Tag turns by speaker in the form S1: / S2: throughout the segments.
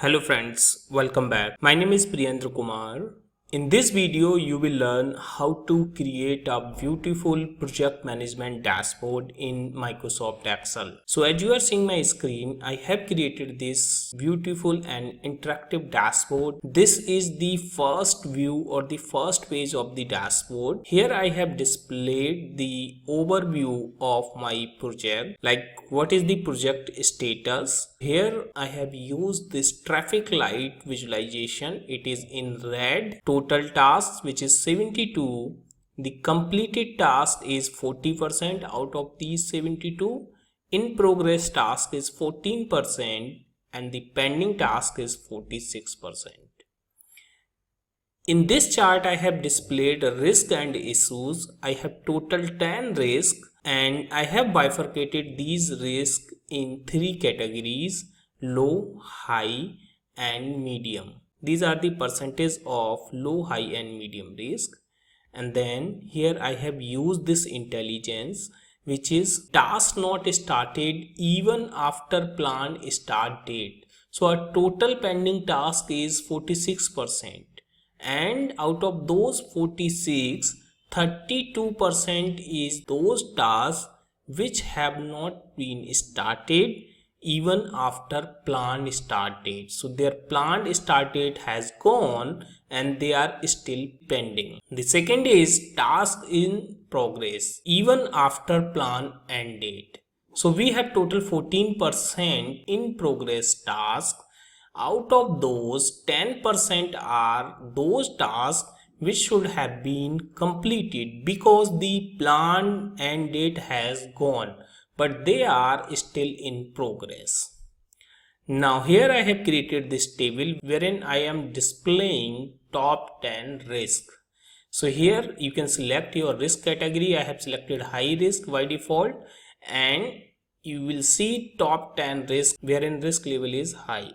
S1: Hello friends, welcome back. My name is Priyendra Kumar. In this video, you will learn how to create a beautiful project management dashboard in Microsoft Excel. So as you are seeing my screen, I have created this beautiful and interactive dashboard. This is the first view or the first page of the dashboard. Here I have displayed the overview of my project, like what is the project status. Here I have used this traffic light visualization. It is in red. Total tasks, which is 72. The completed task is 40% out of these 72. In progress task is 14% and the pending task is 46%. In this chart, I have displayed risk and issues. I have total 10 risks and I have bifurcated these risks in 3 categories: low, high and medium. These are the percentage of low, high and medium risk. And then here I have used this intelligence, which is task not started even after planned start date. So our total pending task is 46%. And out of those 46, 32% is those tasks which have not been started even after planned start date. So their planned start date has gone and they are still pending. The second is task in progress even after plan end date. So we have total 14% in progress tasks. Out of those, 10% are those tasks which should have been completed because the planned end date has gone, but they are still in progress. Now here I have created this table wherein I am displaying top 10 risk. So here you can select your risk category. I have selected high risk by default and you will see top 10 risk wherein risk level is high.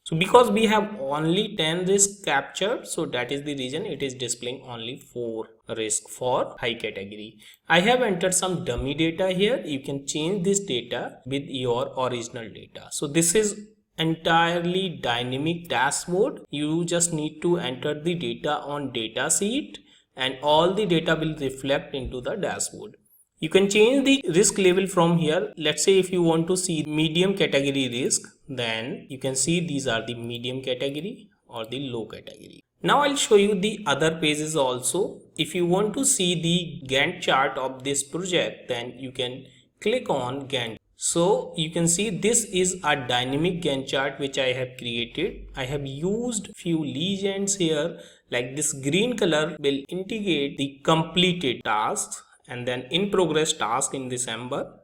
S1: So because we have only 10 risk captured, so that is the reason it is displaying only 4 risk for high category. I have entered some dummy data here. You can change this data with your original data. So this is entirely dynamic dashboard. You just need to enter the data on data sheet and all the data will reflect into the dashboard. You can change the risk level from here. Let's say if you want to see medium category risk, then you can see these are the medium category or the low category. Now I'll show you the other pages also. If you want to see the Gantt chart of this project, then you can click on Gantt. So you can see this is a dynamic Gantt chart which I have created. I have used few legends here, like this green color will indicate the completed tasks and then in progress task in December.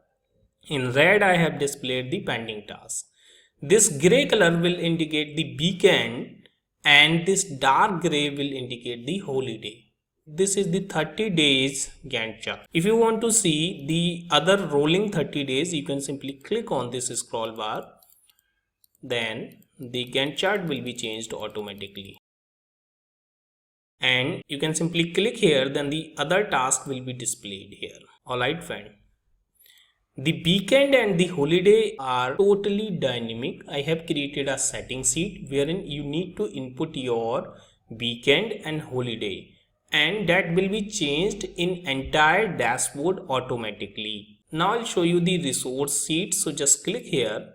S1: In red I have displayed the pending task. This gray color will indicate the weekend and this dark gray will indicate the holiday. This is the 30 days Gantt chart. If you want to see the other rolling 30 days, you can simply click on this scroll bar. Then the Gantt chart will be changed automatically. And you can simply click here, then the other task will be displayed here. Alright friend. The weekend and the holiday are totally dynamic. I have created a setting sheet wherein you need to input your weekend and holiday, and that will be changed in entire dashboard automatically. Now I'll show you the resource sheet. So just click here.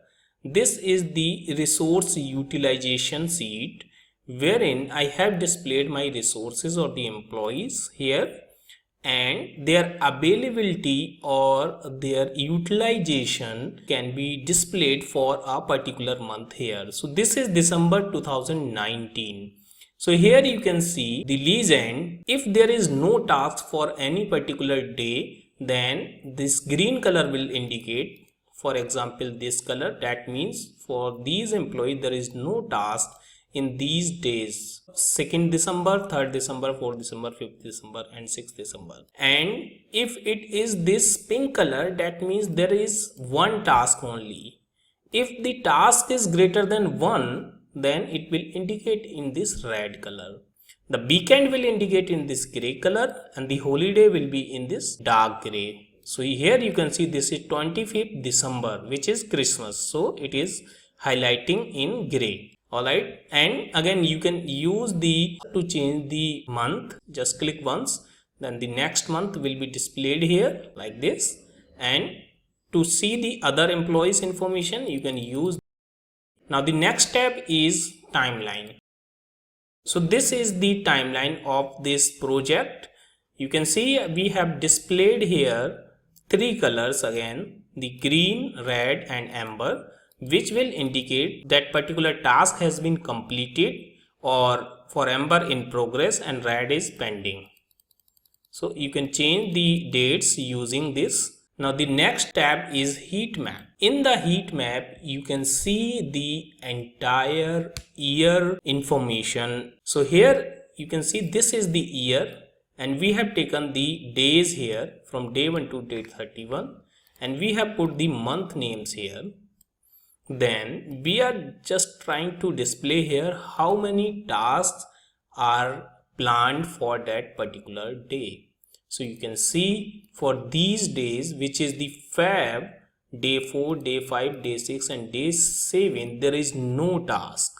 S1: This is the resource utilization sheet wherein I have displayed my resources or the employees here and their availability or their utilization can be displayed for a particular month here. So this is December 2019. So here you can see the legend. If there is no task for any particular day, then this green color will indicate, for example, this color. That means for these employees there is no task in these days: 2nd December, 3rd December, 4th December, 5th December and 6th December. And if it is this pink color, that means there is one task only. If the task is greater than 1, then it will indicate in this red color. The weekend will indicate in this gray color and the holiday will be in this dark gray. So here you can see this is 25th December, which is Christmas. So it is highlighting in gray. Alright, and again you can use the to change the month. Just click once, then the next month will be displayed here like this. And to see the other employees information, you can use. Now the next tab is timeline. So this is the timeline of this project. You can see we have displayed here three colors again, the green, red and amber, which will indicate that particular task has been completed, or for amber in progress and red is pending. So you can change the dates using this. Now the next tab is heat map. In the heat map, you can see the entire year information. So here you can see this is the year, and we have taken the days here from day 1 to day 31, and we have put the month names here. Then we are just trying to display here how many tasks are planned for that particular day. So you can see for these days, which is the Feb, day 4, day 5, day 6 and day 7, there is no task.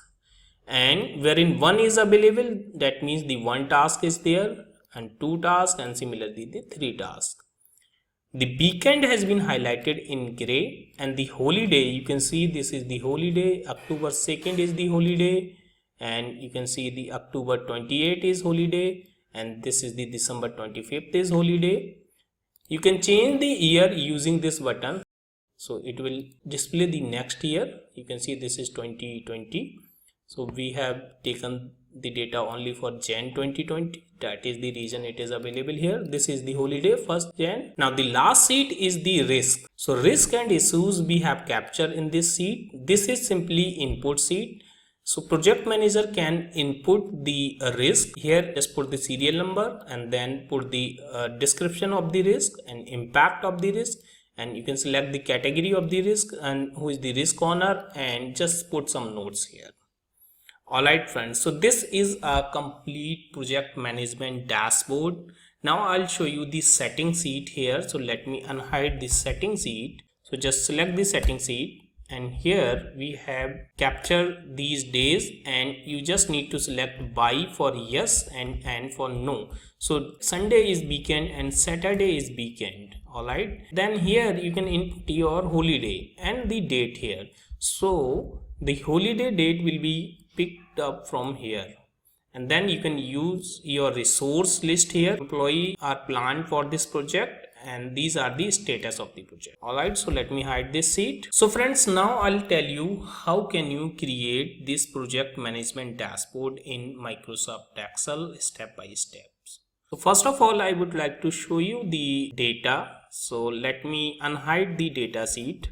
S1: And wherein 1 is available, that means the 1 task is there, and 2 tasks, and similarly the 3 tasks. The weekend has been highlighted in gray, and the holiday, you can see this is the holiday. October 2nd is the holiday, and you can see the October 28th is holiday, and this is the December 25th is holiday. You can change the year using this button, so it will display the next year. You can see this is 2020. So we have taken the data only for Jan 2020. That is the reason it is available here. This is the holiday 1st Jan. Now the last sheet is the risk. So risk and issues we have captured in this sheet. This is simply input sheet. So project manager can input the risk here. Just put the serial number and then put the description of the risk and impact of the risk, and you can select the category of the risk and who is the risk owner, and just put some notes here. Alright friends, so this is a complete project management dashboard. Now I'll show you the setting sheet here. So let me unhide the setting sheet. So just select the setting sheet, and here we have captured these days, and you just need to select Y for yes and N for no. So Sunday is weekend and Saturday is weekend. Alright, then here you can input your holiday and the date here. So the holiday date will be picked up from here, and then you can use your resource list here. Employee are planned for this project, and these are the status of the project. Alright, so let me hide this sheet. So friends, now I'll tell you how can you create this project management dashboard in Microsoft Excel step by step. So first of all, I would like to show you the data. So let me unhide the data sheet,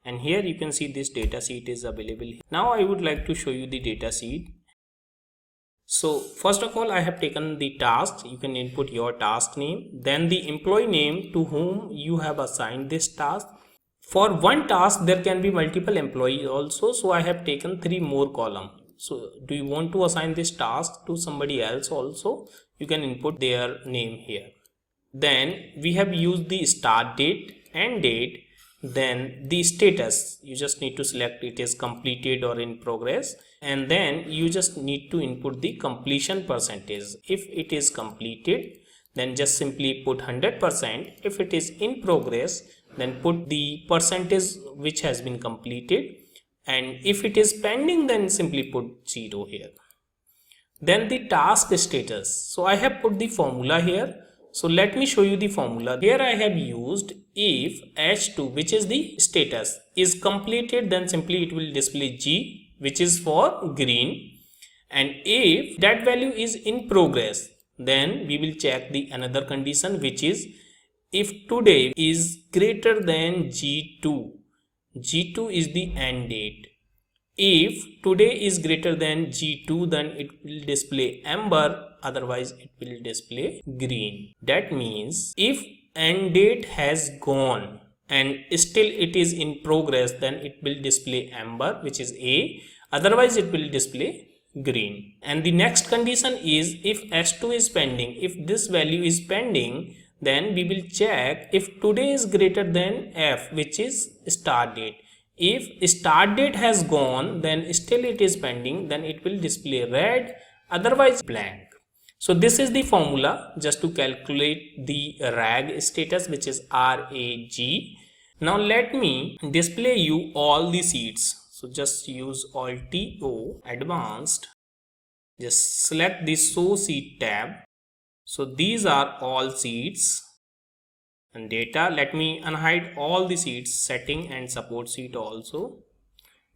S1: and here you can see this data sheet is available. Now I would like to show you the data sheet. So first of all, I have taken the tasks. You can input your task name, then the employee name to whom you have assigned this task. For one task there can be multiple employees also, so I have taken 3 more columns. So do you want to assign this task to somebody else also? You can input their name here. Then we have used the start date, end date, then the status. You just need to select it is completed or in progress, and then you just need to input the completion percentage. If it is completed, then just simply put 100%. If it is in progress, then put the percentage which has been completed, and if it is pending, then simply put 0 here. Then the task status. So I have put the formula here. So let me show you the formula. Here I have used if H2, which is the status, is completed, then simply it will display G, which is for green, and if that value is in progress, then we will check the another condition, which is if today is greater than G2. G2 is the end date. If today is greater than G2, then it will display amber, otherwise it will display green. That means if end date has gone and still it is in progress, then it will display amber, which is A, otherwise it will display green. And the next condition is if H2 is pending. If this value is pending, then we will check if today is greater than F, which is start date. If start date has gone, then still it is pending, then it will display red, otherwise blank. So this is the formula just to calculate the RAG status, which is RAG. Now let me display you all the seeds. So just use Alt O advanced. Just select the show seed tab. So these are all seeds and data. Let me unhide all the seeds, setting and support seed also.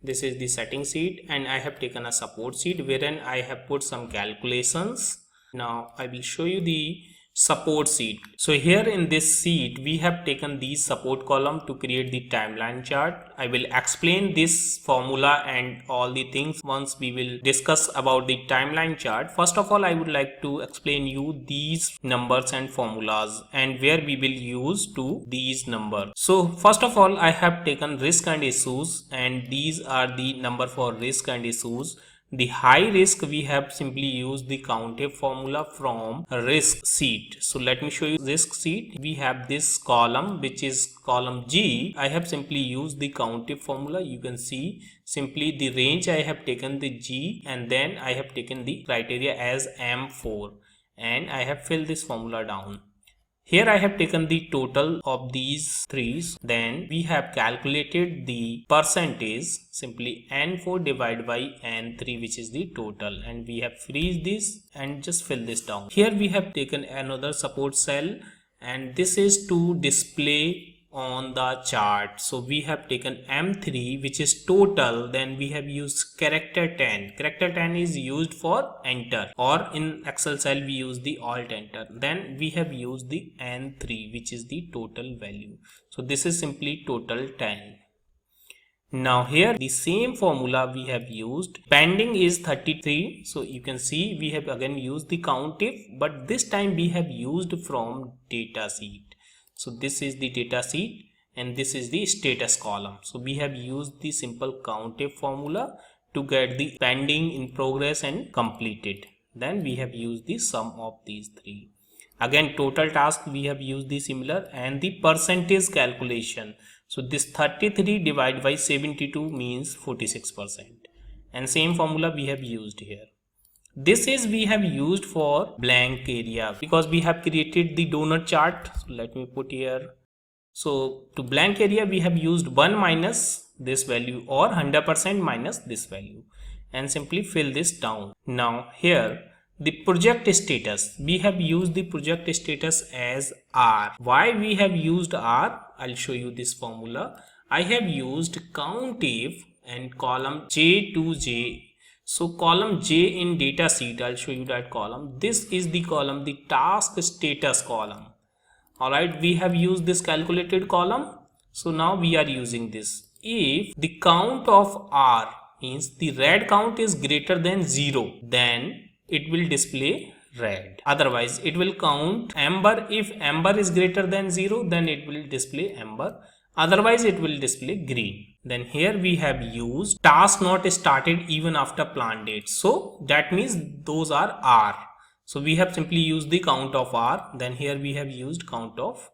S1: This is the setting seed, and I have taken a support seed wherein I have put some calculations. Now I will show you the support seed. So here in this sheet we have taken these support column to create the timeline chart. I will explain this formula and all the things once we will discuss about the timeline chart. First of all, I would like to explain you these numbers and formulas and where we will use to these numbers. So first of all, I have taken risk and issues, and these are the number for risk and issues. The high risk, we have simply used the COUNTIF formula from risk sheet. So let me show you risk sheet. We have this column which is column G. I have simply used the COUNTIF formula. You can see simply the range I have taken the G, and then I have taken the criteria as M4, and I have filled this formula down. Here I have taken the total of these threes, then we have calculated the percentage, simply N4 divided by N3, which is the total, and we have freeze this and just fill this down. Here we have taken another support cell, and this is to display on the chart. So we have taken M3, which is total, then we have used character 10. Character 10 is used for enter, or in Excel cell we use the alt enter. Then we have used the N3, which is the total value. So this is simply total 10. Now here the same formula we have used. Pending is 33. So you can see we have again used the COUNTIF, but this time we have used from data sheet. So this is the data sheet and this is the status column. So we have used the simple COUNTIF formula to get the pending, in progress and completed. Then we have used the sum of these three. Again, total task we have used the similar, and the percentage calculation. So this 33 divided by 72 means 46%, and same formula we have used here. This is we have used for blank area because we have created the donut chart. So let me put here. So to blank area we have used 1 minus this value, or 100% minus this value, and simply fill this down. Now here the project status, we have used the project status as R. Why we have used R? I'll show you this formula. I have used COUNTIF and column J to J. So column J in data sheet, I'll show you that column. This is the column, the task status column. Alright, we have used this calculated column. So now we are using this. If the count of R means the red count is greater than 0, then it will display red. Otherwise, it will count amber. If amber is greater than 0, then it will display amber. Otherwise, it will display green. Then here we have used task not started even after plant date. So that means those are R. So we have simply used the count of R. Then here we have used count of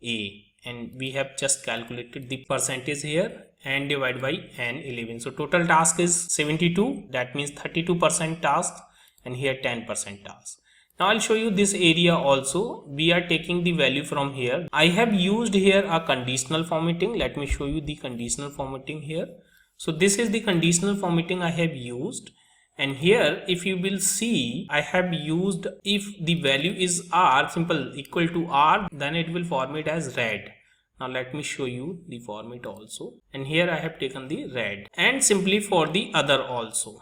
S1: A. And we have just calculated the percentage here, and divided by N11. So total task is 72. That means 32% task, and here 10% task. Now I'll show you this area also. We are taking the value from here. I have used here a conditional formatting. Let me show you the conditional formatting here. So this is the conditional formatting I have used. And here if you will see, I have used, if the value is R, simple equal to R, then it will format as red. Now let me show you the format also. And here I have taken the red, and simply for the other also.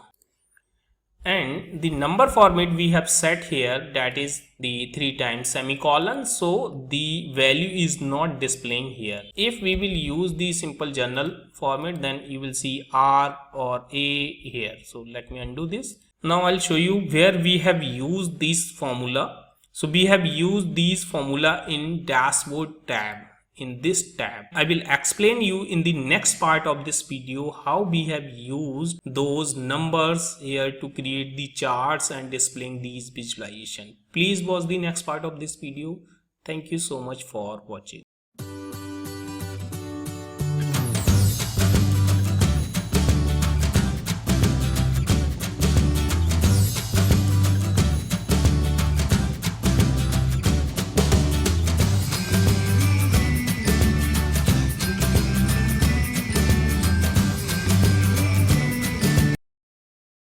S1: And the number format we have set here, that is the 3 times semicolon. So the value is not displaying here. If we will use the simple journal format, then you will see R or A here. So let me undo this. Now I'll show you where we have used this formula. So we have used this formula in dashboard tab. In this tab, I will explain you in the next part of this video how we have used those numbers here to create the charts and displaying these visualization. Please watch the next part of this video. Thank you so much for watching.